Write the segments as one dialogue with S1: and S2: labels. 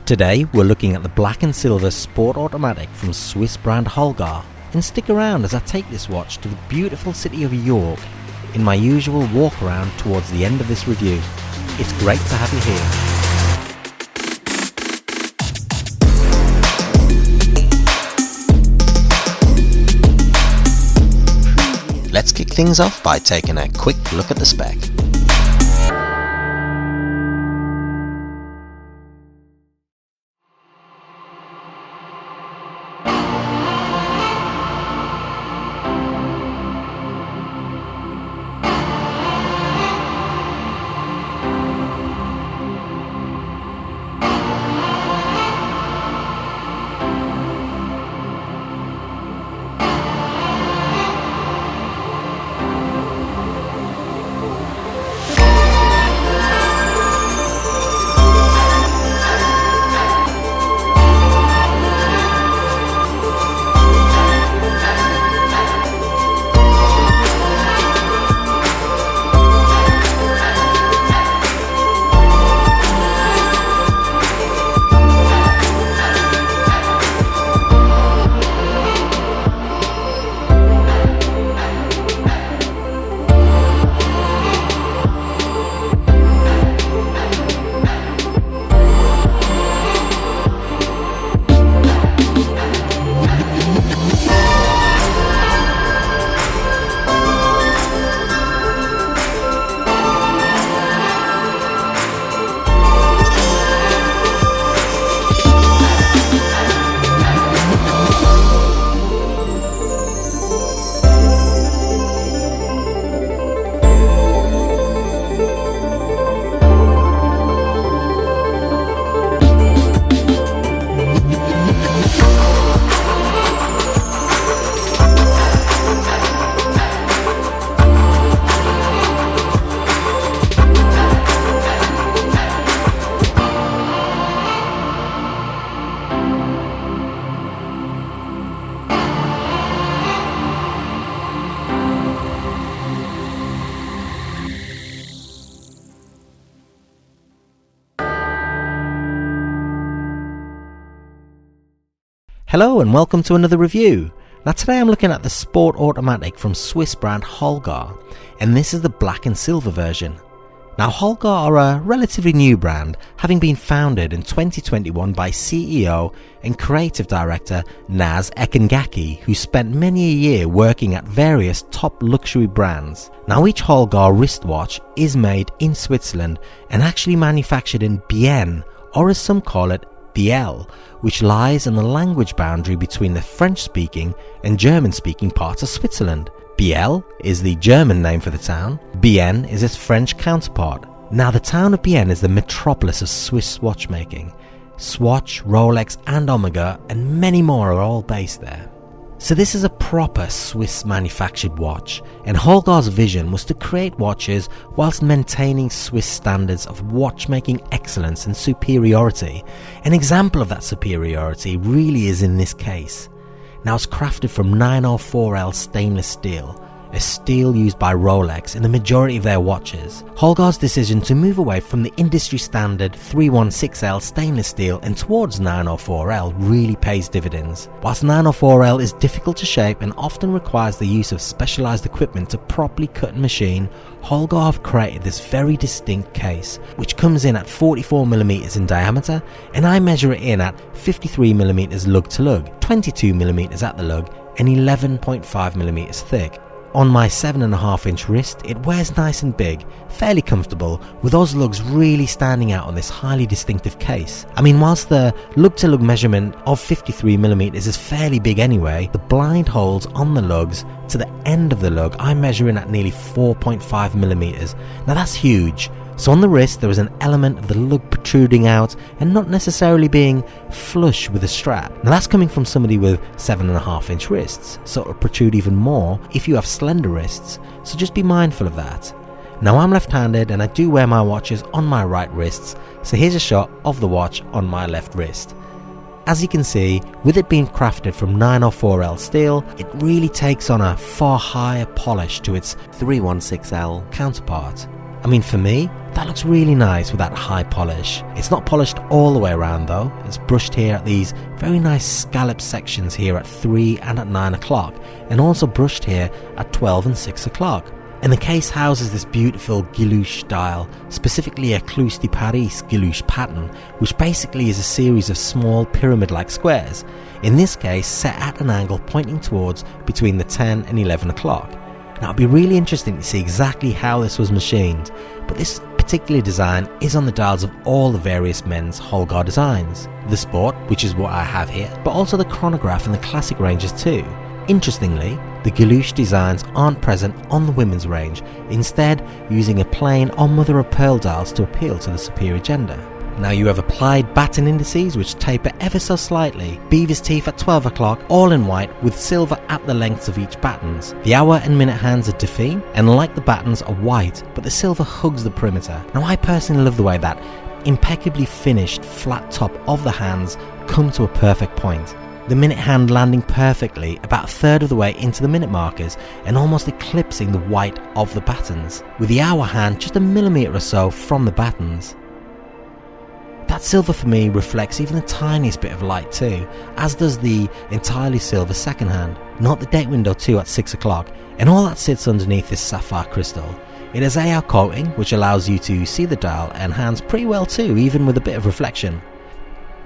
S1: Today we're looking at the black and silver Sport Automatic from Swiss brand Holgar, and stick around as I take this watch to the beautiful city of York in my usual walk around towards the end of this review. It's great to have you here. Let's kick things off by taking a quick look at the spec. Hello and welcome to another review. Now today I'm looking at the Sport Automatic from Swiss brand Holgar, and this is the black and silver version. Now Holgar are a relatively new brand, having been founded in 2021 by CEO and creative director Naz Ekengaki, who spent many a year working at various top luxury brands. Now each Holgar wristwatch is made in Switzerland and actually manufactured in Bienne, or as some call it, Biel, which lies on the language boundary between the French-speaking and German-speaking parts of Switzerland. Biel is the German name for the town, Bienne is its French counterpart. Now the town of Bienne is the metropolis of Swiss watchmaking. Swatch, Rolex and Omega and many more are all based there. So this is a proper Swiss manufactured watch, and Holgar's vision was to create watches whilst maintaining Swiss standards of watchmaking excellence and superiority. An example of that superiority really is in this case. Now it's crafted from 904L stainless steel, a steel used by Rolex in the majority of their watches. Holgar's decision to move away from the industry standard 316L stainless steel and towards 904L really pays dividends. Whilst 904L is difficult to shape and often requires the use of specialised equipment to properly cut and machine, Holgar have created this very distinct case, which comes in at 44mm in diameter, and I measure it in at 53mm lug to lug, 22mm at the lug and 11.5mm thick. On my 7.5 inch wrist, it wears nice and big, fairly comfortable, with those lugs really standing out on this highly distinctive case. I mean, whilst the lug to lug measurement of 53mm is fairly big anyway, the blind holes on the lugs to the end of the lug I'm measuring at nearly 4.5mm. Now that's huge. So on the wrist there is an element of the lug protruding out and not necessarily being flush with the strap. Now that's coming from somebody with 7.5 inch wrists, so it'll protrude even more if you have slender wrists, so just be mindful of that. Now I'm left-handed and I do wear my watches on my right wrists, so here's a shot of the watch on my left wrist. As you can see, with it being crafted from 904L steel, it really takes on a far higher polish to its 316L counterpart. I mean, for me, that looks really nice with that high polish. It's not polished all the way around though, it's brushed here at these very nice scallop sections here at 3 and at 9 o'clock, and also brushed here at 12 and 6 o'clock. And the case houses this beautiful guillouche style, specifically a Clous de Paris guillouche pattern, which basically is a series of small pyramid-like squares, in this case set at an angle pointing towards between the 10 and 11 o'clock. Now it'd be really interesting to see exactly how this was machined, but this particular design is on the dials of all the various men's Holgar designs. The Sport, which is what I have here, but also the Chronograph and the Classic ranges too. Interestingly, the guillouche designs aren't present on the women's range, instead using a plain or mother of pearl dials to appeal to the superior gender. Now you have applied batten indices which taper ever so slightly, beaver's teeth at 12 o'clock, all in white with silver at the lengths of each battens. The hour and minute hands are Dauphine and like the battens are white, but the silver hugs the perimeter. Now I personally love the way that impeccably finished flat top of the hands come to a perfect point. The minute hand landing perfectly about a third of the way into the minute markers and almost eclipsing the white of the battens, with the hour hand just a millimetre or so from the battens. That silver for me reflects even the tiniest bit of light too, as does the entirely silver second hand. Note the date window too at 6 o'clock, and all that sits underneath this sapphire crystal. It has AR coating which allows you to see the dial and hands pretty well too, even with a bit of reflection.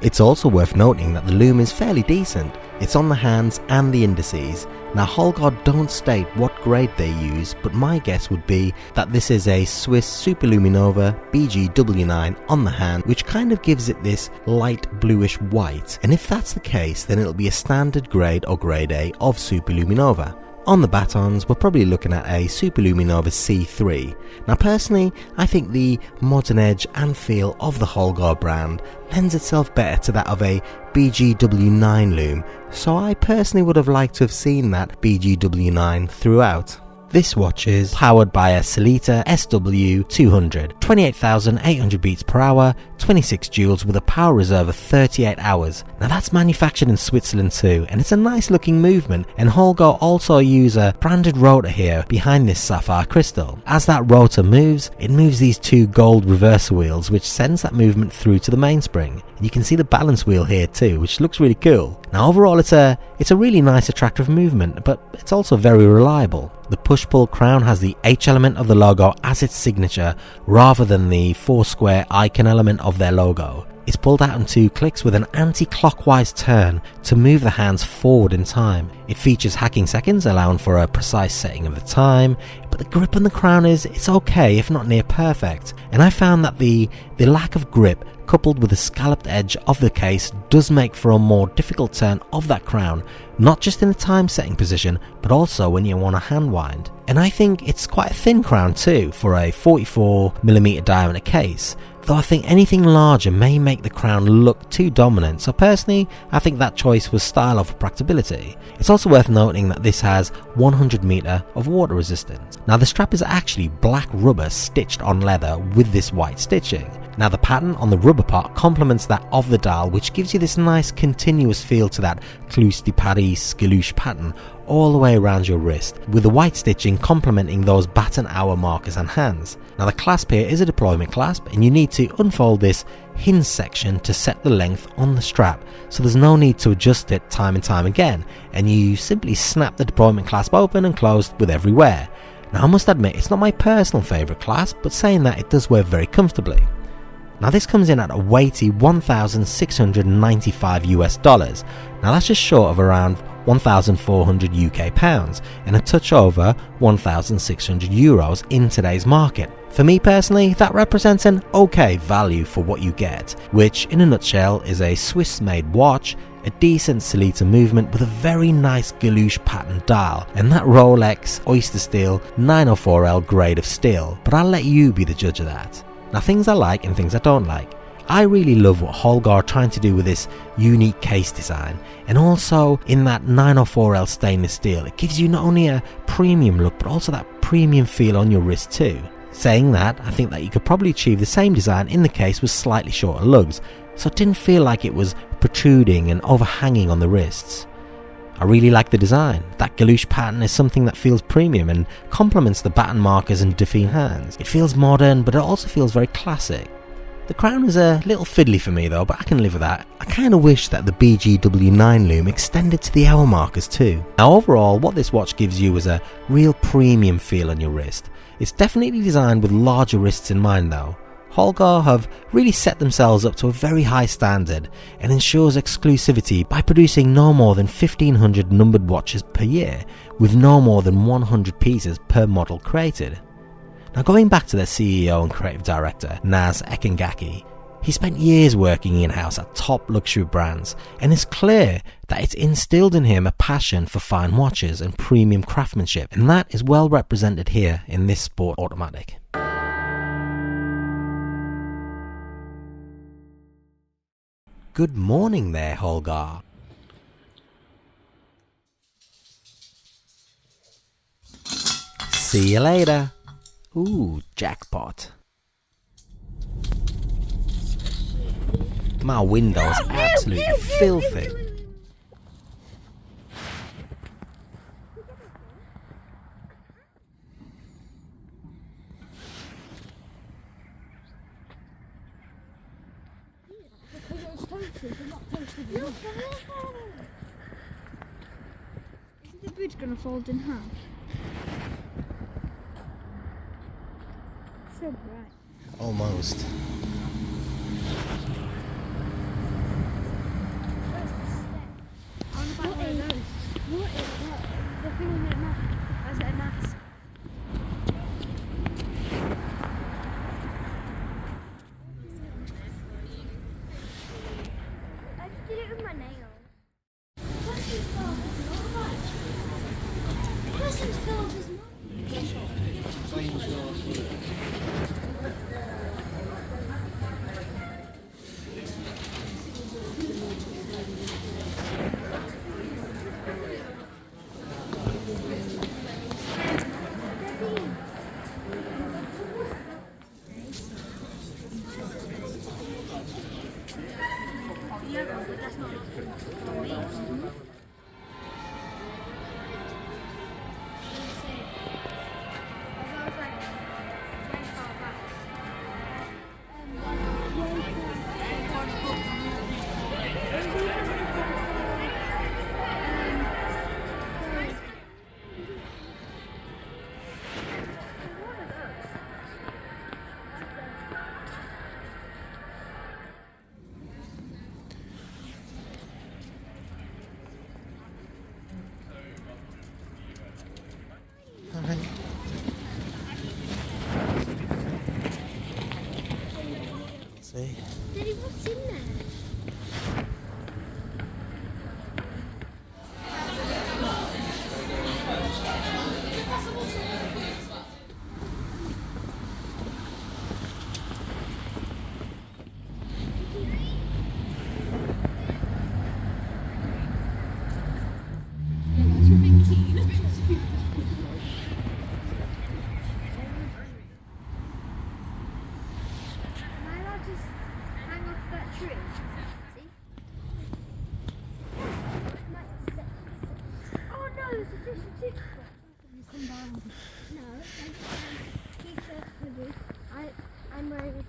S1: It's also worth noting that the lume is fairly decent. It's on the hands and the indices. Now Holgar don't state what grade they use, but my guess would be that this is a Swiss Superluminova BGW9 on the hand, which kind of gives it this light bluish white, and if that's the case then it'll be a standard grade or grade A of Superluminova. On the batons, we're probably looking at a Superluminova C3. Now personally, I think the modern edge and feel of the Holgar brand lends itself better to that of a BGW9 lume, so I personally would have liked to have seen that BGW9 throughout. This watch is powered by a Sellita SW200, 28,800 beats per hour, 26 joules with a power reserve of 38 hours. Now that's manufactured in Switzerland too, and it's a nice looking movement, and Holgar also use a branded rotor here behind this sapphire crystal. As that rotor moves, it moves these two gold reverser wheels which sends that movement through to the mainspring. And you can see the balance wheel here too, which looks really cool. Now overall it's a really nice attractive movement, but it's also very reliable. The push-pull crown has the H element of the logo as its signature rather than the 4 square icon element of their logo. It's pulled out in 2 clicks with an anti-clockwise turn to move the hands forward in time. It features hacking seconds allowing for a precise setting of the time, but the grip on the crown it's okay if not near perfect, and I found that the lack of grip coupled with the scalloped edge of the case does make for a more difficult turn of that crown, not just in the time setting position but also when you want to hand wind. And I think it's quite a thin crown too for a 44mm diameter case, though I think anything larger may make the crown look too dominant, so personally I think that choice was style over practicability. It's also worth noting that this has 100 meter of water resistance. Now the strap is actually black rubber stitched on leather with this white stitching. Now the pattern on the rubber part complements that of the dial, which gives you this nice continuous feel to that Clous de Paris guillouche pattern all the way around your wrist, with the white stitching complementing those batten hour markers and hands. Now the clasp here is a deployment clasp, and you need to unfold this hinge section to set the length on the strap, so there's no need to adjust it time and time again, and you simply snap the deployment clasp open and closed with every wear. Now I must admit it's not my personal favourite clasp, but saying that, it does wear very comfortably. Now this comes in at a weighty $1,695 US. Now that's just short of around 1,400 UK pounds and a touch over 1,600 euros in today's market. For me personally, that represents an okay value for what you get, which in a nutshell is a Swiss made watch, a decent Sellita movement with a very nice guillouche pattern dial, and that Rolex Oystersteel 904L grade of steel, but I'll let you be the judge of that. Now things I like and things I don't like. I really love what Holgar are trying to do with this unique case design, and also in that 904L stainless steel, it gives you not only a premium look but also that premium feel on your wrist too. Saying that, I think that you could probably achieve the same design in the case with slightly shorter lugs, so it didn't feel like it was protruding and overhanging on the wrists. I really like the design. That galouche pattern is something that feels premium and complements the baton markers and Duffy hands. It feels modern, but it also feels very classic. The crown is a little fiddly for me though, but I can live with that. I kinda wish that the BGW9 loom extended to the hour markers too. Now overall, what this watch gives you is a real premium feel on your wrist. It's definitely designed with larger wrists in mind though. Holgar have really set themselves up to a very high standard and ensures exclusivity by producing no more than 1,500 numbered watches per year, with no more than 100 pieces per model created. Now going back to their CEO and creative director, Naz Ekengaki, he spent years working in-house at top luxury brands, and it's clear that it's instilled in him a passion for fine watches and premium craftsmanship, and that is well represented here in this Sport Automatic. Good morning there, Holgar. See you later. Ooh, jackpot. My window's absolutely filthy.
S2: Isn't the bridge going to fold in half? So bright.
S1: Almost.
S2: What is that? The thing on it now. Has it a mask? I just did it with my nails. Person's fell off his mouth.
S1: See?
S2: Daddy, what's in there? I'm wearing a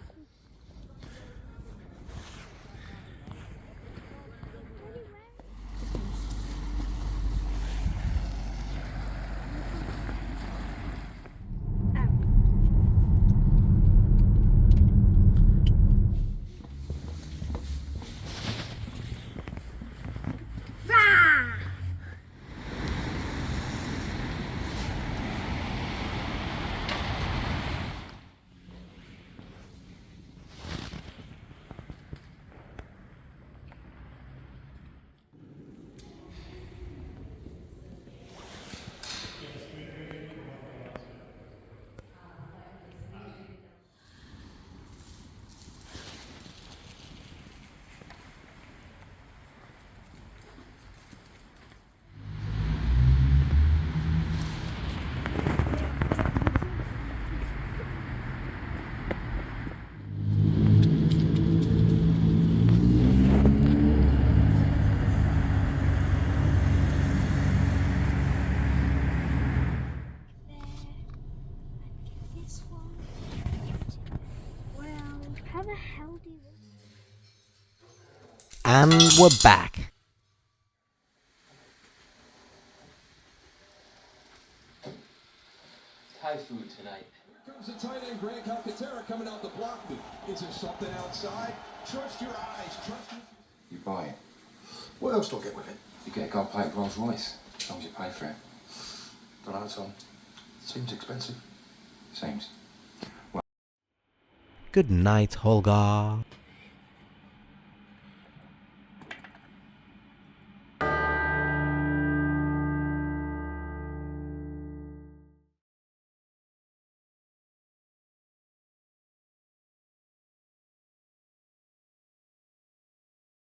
S1: And we're back.
S3: Thai food tonight.
S4: Here comes the tight end, Grant Calcaterra, coming out the block. Is there something outside? Trust your eyes. Trust your...
S3: You buy it.
S4: What else do I get with it?
S3: You get a gold-plated Rolls Royce, as long as you pay for it.
S4: Don't know, Tom. Seems expensive.
S3: Seems.
S1: Good night, Holgar.